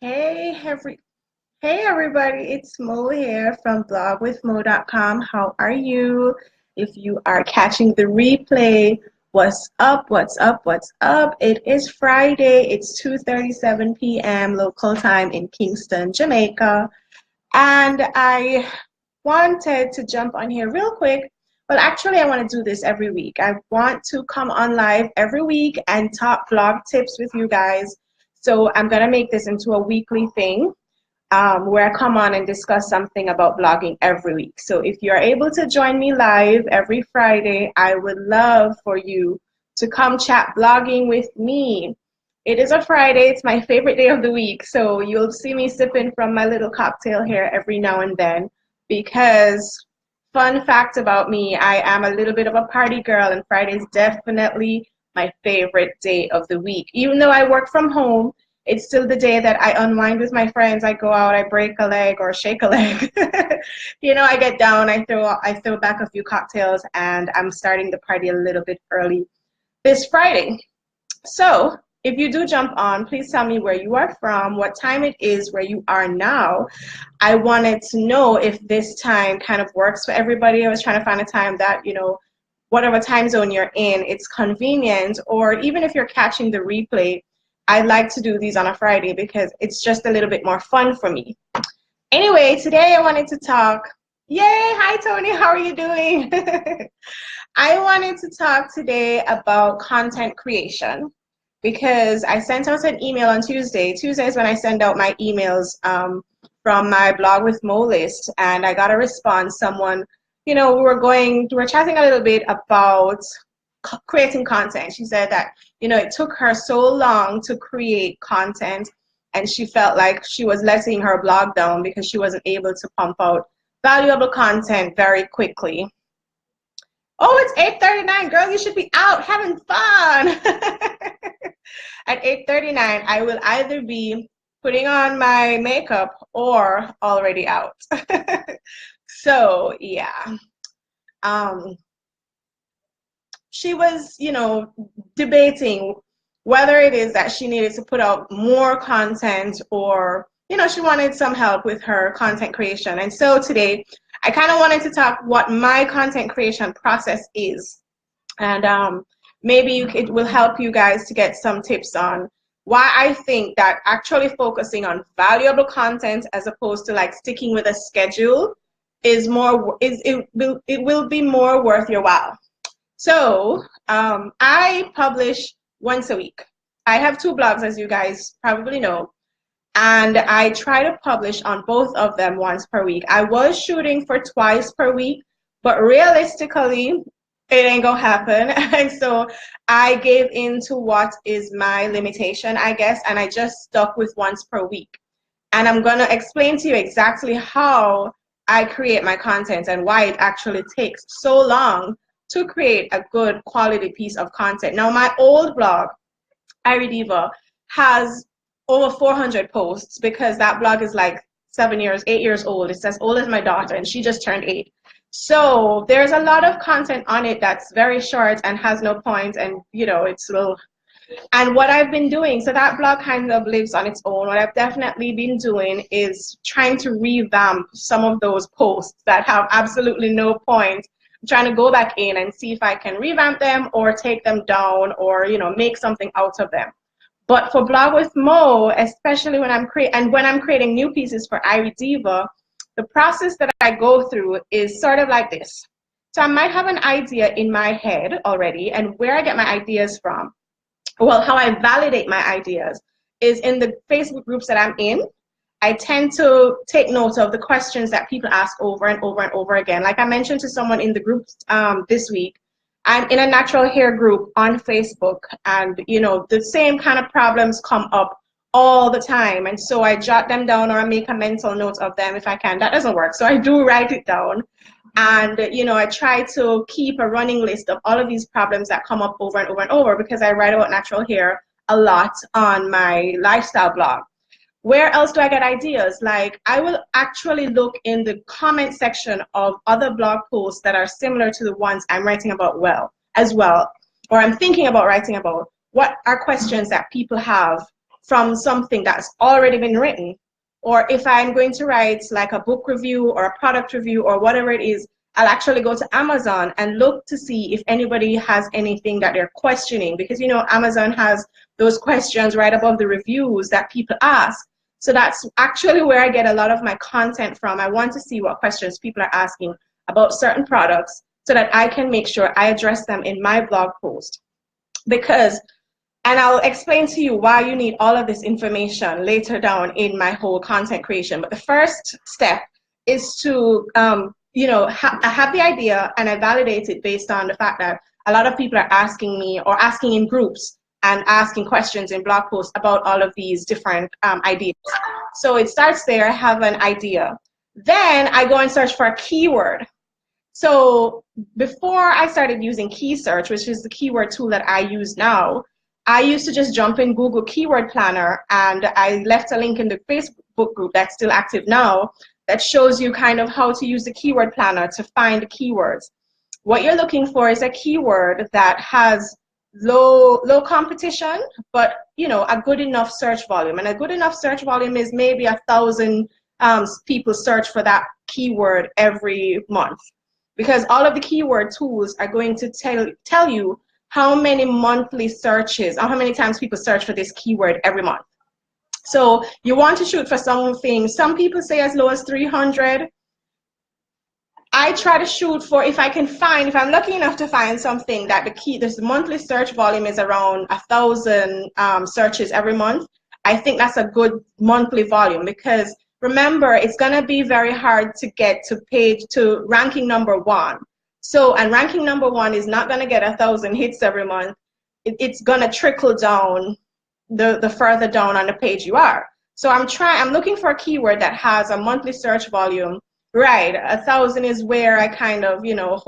Hey, hey everybody, it's Mo here from blogwithmo.com. How are you? If you are catching the replay, what's up? What's up? What's up? It is Friday. It's 2:37 p.m. local time in Kingston, Jamaica. And I wanted to jump on here real quick. Well, actually, I want to do this every week. I want to come on live every week and talk blog tips with you guys. So I'm going to make this into a weekly thing where I come on and discuss something about blogging every week. So if you're able to join me live every Friday, I would love for you to come chat blogging with me. It is a Friday. It's my favorite day of the week. So you'll see me sipping from my little cocktail here every now and then because fun fact about me, I am a little bit of a party girl, and Friday is definitely my favorite day of the week. Even though I work from home, it's still the day that I unwind with my friends. I go out, I break a leg or shake a leg. I get down, I throw back a few cocktails, and I'm starting the party a little bit early this Friday. So if you do jump on, please tell me where you are from, what time it is where you are now. I wanted to know if this time kind of works for everybody. I was trying to find a time that, whatever time zone you're in, it's convenient, or even if you're catching the replay, I like to do these on a Friday because it's just a little bit more fun for me. Anyway, today I wanted to talk. Yay! Hi, Tony. How are you doing? I wanted to talk today about content creation because I sent out an email on Tuesday. Tuesday is when I send out my emails from my Blog with Mo list, and I got a response. Someone, we were chatting a little bit about creating content. She said that, it took her so long to create content, and she felt like she was letting her blog down because she wasn't able to pump out valuable content very quickly. Oh, it's 8:39, girl, you should be out having fun. At 8:39, I will either be putting on my makeup or already out. So, yeah. She was, debating whether it is that she needed to put out more content or, she wanted some help with her content creation. And so today, I kind of wanted to talk what my content creation process is. And maybe it will help you guys to get some tips on why I think that actually focusing on valuable content as opposed to like sticking with a schedule is more, it will be more worth your while. So I publish once a week. I have two blogs, as you guys probably know, and I try to publish on both of them once per week. I was shooting for twice per week, but realistically, it ain't gonna happen. And so I gave in to what is my limitation, I guess, and I just stuck with once per week. And I'm gonna explain to you exactly how I create my content and why it actually takes so long to create a good quality piece of content. Now, my old blog, Irie Diva, has over 400 posts because that blog is like 8 years old. It's as old as my daughter, and she just turned 8. So there's a lot of content on it that's very short and has no point, and it's little. And what I've been doing, so that blog kind of lives on its own. What I've definitely been doing is trying to revamp some of those posts that have absolutely no point. I'm trying to go back in and see if I can revamp them or take them down or make something out of them. But for Blog with Mo, especially when I'm creating new pieces for Irie Diva, the process that I go through is sort of like this. So I might have an idea in my head already, and where I get my ideas from, well, how I validate my ideas is in the Facebook groups that I'm in. I tend to take note of the questions that people ask over and over and over again. Like I mentioned to someone in the group this week, I'm in a natural hair group on Facebook, and the same kind of problems come up all the time, and so I jot them down or I make a mental note of them if I can. That doesn't work, so I do write it down, and I try to keep a running list of all of these problems that come up over and over and over because I write about natural hair a lot on my lifestyle blog. Where else do I get ideas? Like, I will actually look in the comment section of other blog posts that are similar to the ones I'm writing about as well, or I'm thinking about writing about. What are questions that people have from something that's already been written. Or if I'm going to write like a book review or a product review or whatever it is, I'll actually go to Amazon and look to see if anybody has anything that they're questioning, because you know Amazon has those questions right above the reviews that people ask. So that's actually where I get a lot of my content from. I want to see what questions people are asking about certain products so that I can make sure I address them in my blog post. Because, and I'll explain to you why you need all of this information later down in my whole content creation. But the first step is to, you know, I have the idea and I validate it based on the fact that a lot of people are asking me or asking in groups and asking questions in blog posts about all of these different ideas. So it starts there, I have an idea. Then I go and search for a keyword. So before I started using KeySearch, which is the keyword tool that I use now, I used to just jump in Google Keyword Planner, and I left a link in the Facebook group that's still active now that shows you kind of how to use the Keyword Planner to find keywords. What you're looking for is a keyword that has low competition, but you know, a good enough search volume. And a good enough search volume is maybe 1,000 people search for that keyword every month, because all of the keyword tools are going to tell you how many monthly searches or how many times people search for this keyword every month. So you want to shoot for something, some people say as low as 300. I try to shoot for, if I can find, if I'm lucky enough to find something that this monthly search volume is around 1,000 searches every month, I think that's a good monthly volume, because remember, it's going to be very hard to get to ranking number 1. So, and ranking number 1 is not going to get 1,000 hits every month. It's going to trickle down the further down on the page you are. So I'm looking for a keyword that has a monthly search volume. Right, 1,000 is where I kind of, you know,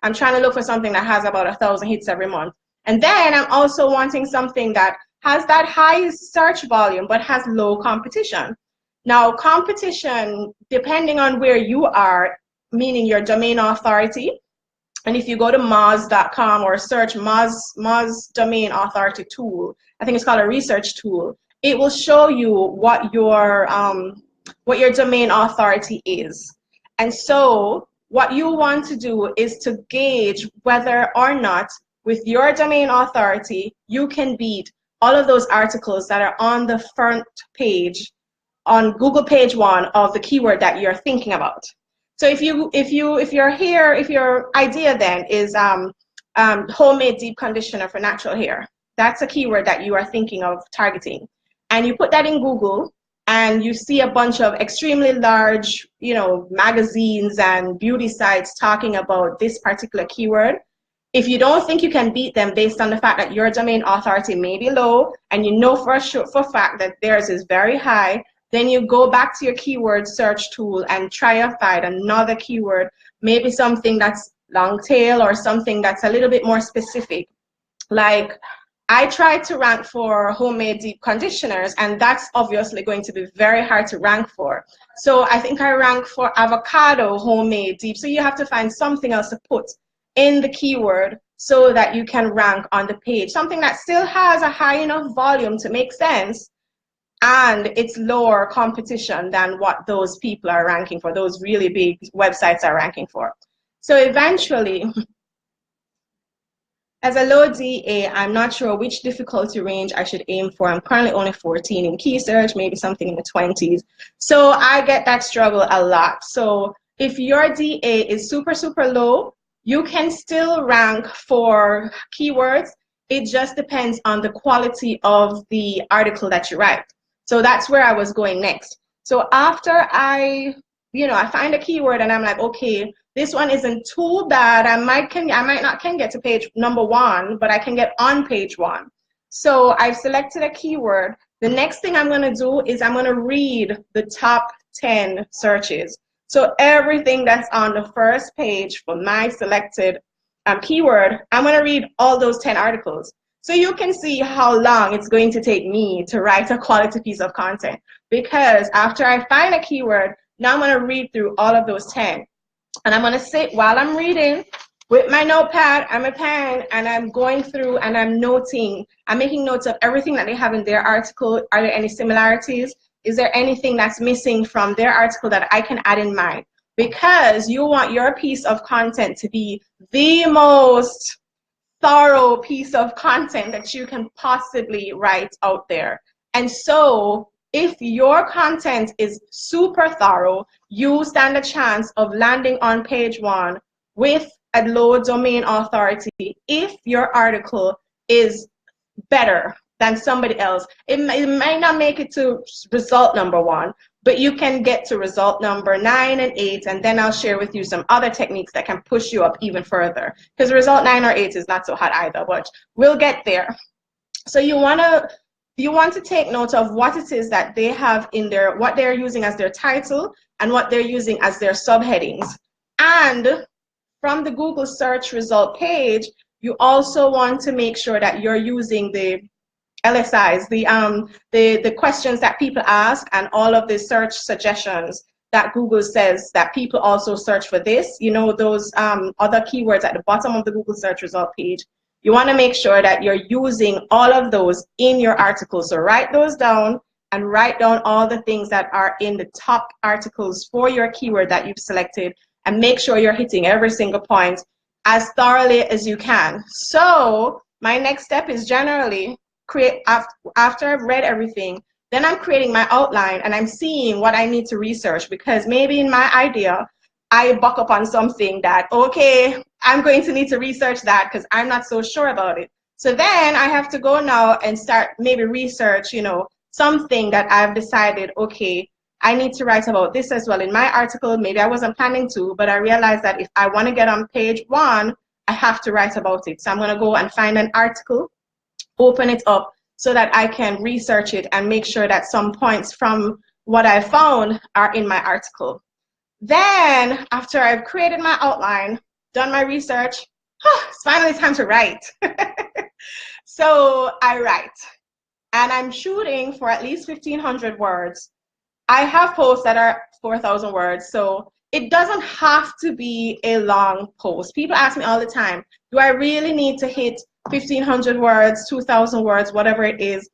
I'm trying to look for something that has about 1,000 hits every month. And then I'm also wanting something that has that high search volume but has low competition. Now, competition, depending on where you are, meaning your domain authority, and if you go to Moz.com or search Moz Domain Authority Tool, I think it's called a research tool, it will show you what your domain authority is. And so what you want to do is to gauge whether or not with your domain authority you can beat all of those articles that are on the front page on Google page 1 of the keyword that you're thinking about. So if your idea then is homemade deep conditioner for natural hair, that's a keyword that you are thinking of targeting, and you put that in Google and you see a bunch of extremely large, you know, magazines and beauty sites talking about this particular keyword. If you don't think you can beat them based on the fact that your domain authority may be low and you know for a fact that theirs is very high, then you go back to your keyword search tool and try to find another keyword, maybe something that's long tail or something that's a little bit more specific. Like, I tried to rank for homemade deep conditioners, and that's obviously going to be very hard to rank for. So I think I ranked for avocado homemade deep. So you have to find something else to put in the keyword so that you can rank on the page. Something that still has a high enough volume to make sense, and it's lower competition than what those people are ranking for, those really big websites are ranking for. So eventually, as a low DA, I'm not sure which difficulty range I should aim for. I'm currently only 14 in KeySearch, maybe something in the 20s. So I get that struggle a lot. So if your DA is super, super low, you can still rank for keywords. It just depends on the quality of the article that you write. So that's where I was going next. So after I find a keyword and I'm like, okay, this one isn't too bad. I might not get to page number 1, but I can get on page 1. So I've selected a keyword. The next thing I'm going to do is I'm going to read the top 10 searches. So everything that's on the first page for my selected keyword, I'm going to read all those 10 articles. So you can see how long it's going to take me to write a quality piece of content. Because after I find a keyword, now I'm going to read through all of those 10. And I'm going to sit, while I'm reading, with my notepad and my pen, and I'm going through and I'm making notes of everything that they have in their article. Are there any similarities? Is there anything that's missing from their article that I can add in mine? Because you want your piece of content to be the most thorough piece of content that you can possibly write out there. And so if your content is super thorough, you stand a chance of landing on page 1 with a low domain authority if your article is better than somebody else. It might not make it to result number 1, but you can get to result number 9 and 8, and then I'll share with you some other techniques that can push you up even further. Because result 9 or 8 is not so hot either, but we'll get there. So you want to take note of what it is that they have in their, what they're using as their title and what they're using as their subheadings. And from the Google search result page, you also want to make sure that you're using the LSIs, the questions that people ask, and all of the search suggestions that Google says that people also search for this, you know, those other keywords at the bottom of the Google search result page. You want to make sure that you're using all of those in your article. So write those down and write down all the things that are in the top articles for your keyword that you've selected, and make sure you're hitting every single point as thoroughly as you can. So my next step is generally create, after I've read everything, then I'm creating my outline and I'm seeing what I need to research, because maybe in my idea, I buck up on something that, okay, I'm going to need to research that because I'm not so sure about it. So then I have to go now and start maybe research, you know, something that I've decided, okay, I need to write about this as well in my article. Maybe I wasn't planning to, but I realized that if I want to get on page 1, I have to write about it. So I'm going to go and find an article, open it up so that I can research it and make sure that some points from what I found are in my article. Then after I've created my outline, done my research, it's finally time to write. So I write, and I'm shooting for at least 1,500 words. I have posts that are 4,000 words, so it doesn't have to be a long post. People ask me all the time, do I really need to hit 1,500 words, 2,000 words, whatever it is?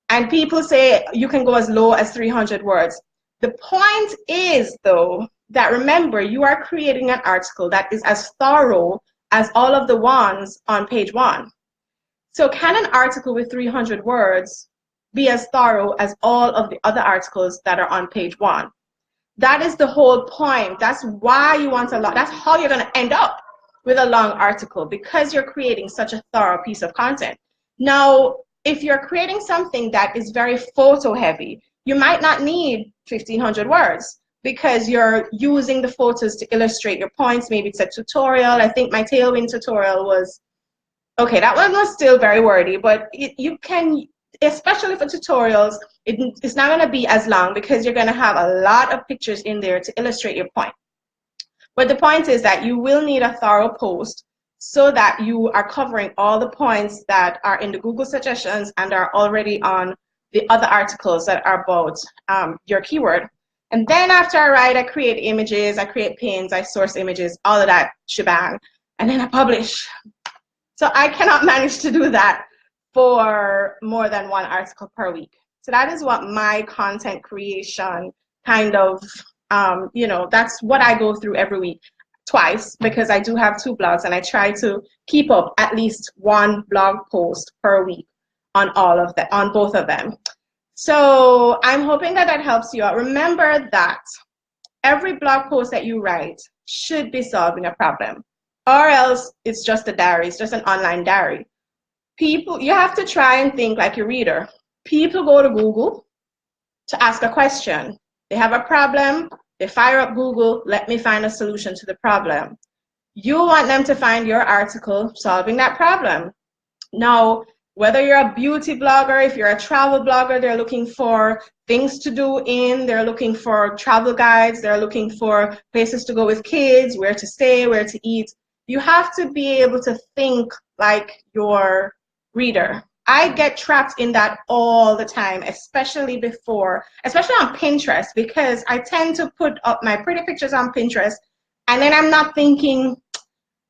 And people say you can go as low as 300 words. The point is, though, that remember, you are creating an article that is as thorough as all of the ones on page 1. So can an article with 300 words be as thorough as all of the other articles that are on page 1? That is the whole point. That's why you want a lot. That's how you're going to end up with a long article, because you're creating such a thorough piece of content. Now, if you're creating something that is very photo heavy, you might not need 1,500 words because you're using the photos to illustrate your points. Maybe it's a tutorial. I think my Tailwind tutorial was, okay, that one was still very wordy, but you can, especially for tutorials, it's not going to be as long because you're going to have a lot of pictures in there to illustrate your point. But the point is that you will need a thorough post so that you are covering all the points that are in the Google suggestions and are already on the other articles that are about your keyword. And then after I write, I create images, I create pins, I source images, all of that shebang, and then I publish. So I cannot manage to do that for more than 1 article per week. So that is what my content creation kind of, you know, that's what I go through every week, twice, because I do have 2 blogs, and I try to keep up at least 1 blog post per week on all of them, on both of them. So I'm hoping that that helps you out. Remember that every blog post that you write should be solving a problem, or else it's just a diary, it's just an online diary. People, you have to try and think like a reader. People go to Google to ask a question. They have a problem, they fire up Google, let me find a solution to the problem. You want them to find your article solving that problem. Now, whether you're a beauty blogger, if you're a travel blogger, they're looking for things to do they're looking for travel guides, they're looking for places to go with kids, where to stay, where to eat. You have to be able to think like your reader. I get trapped in that all the time, especially on Pinterest, because I tend to put up my pretty pictures on Pinterest, and then I'm not thinking,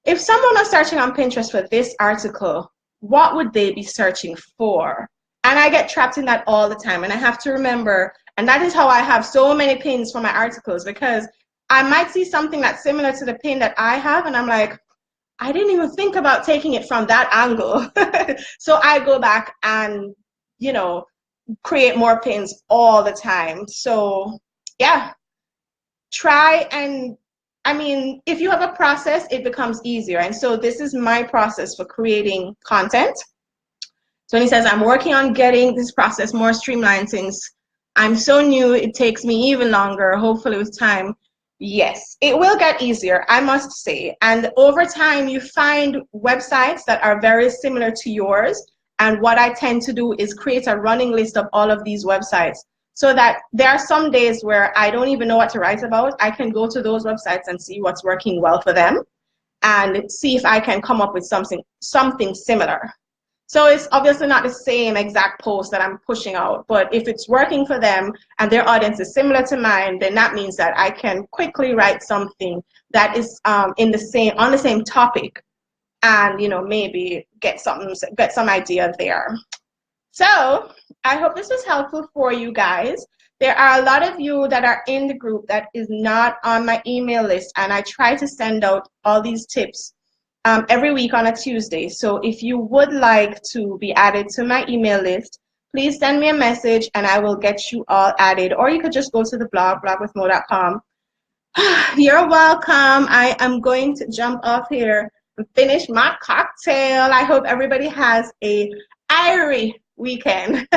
if someone was searching on Pinterest for this article, what would they be searching for? And I get trapped in that all the time. And I have to remember, and that is how I have so many pins for my articles, because I might see something that's similar to the pin that I have, and I'm like, I didn't even think about taking it from that angle. So I go back and, you know, create more pins all the time. So yeah, try and, I mean, if you have a process, it becomes easier. And so this is my process for creating content. So when he says, I'm working on getting this process more streamlined since I'm so new, it takes me even longer, hopefully with time. Yes, it will get easier, I must say. And over time, you find websites that are very similar to yours. And what I tend to do is create a running list of all of these websites, so that there are some days where I don't even know what to write about. I can go to those websites and see what's working well for them and see if I can come up with something similar. So it's obviously not the same exact post that I'm pushing out, but if it's working for them and their audience is similar to mine, then that means that I can quickly write something that is on the same topic, and maybe get some idea there. So I hope this was helpful for you guys. There are a lot of you that are in the group that is not on my email list, and I try to send out all these tips every week on a Tuesday. So if you would like to be added to my email list, please send me a message and I will get you all added. Or you could just go to the blog, blogwithmo.com. You're welcome. I am going to jump off here and finish my cocktail. I hope everybody has a airy weekend.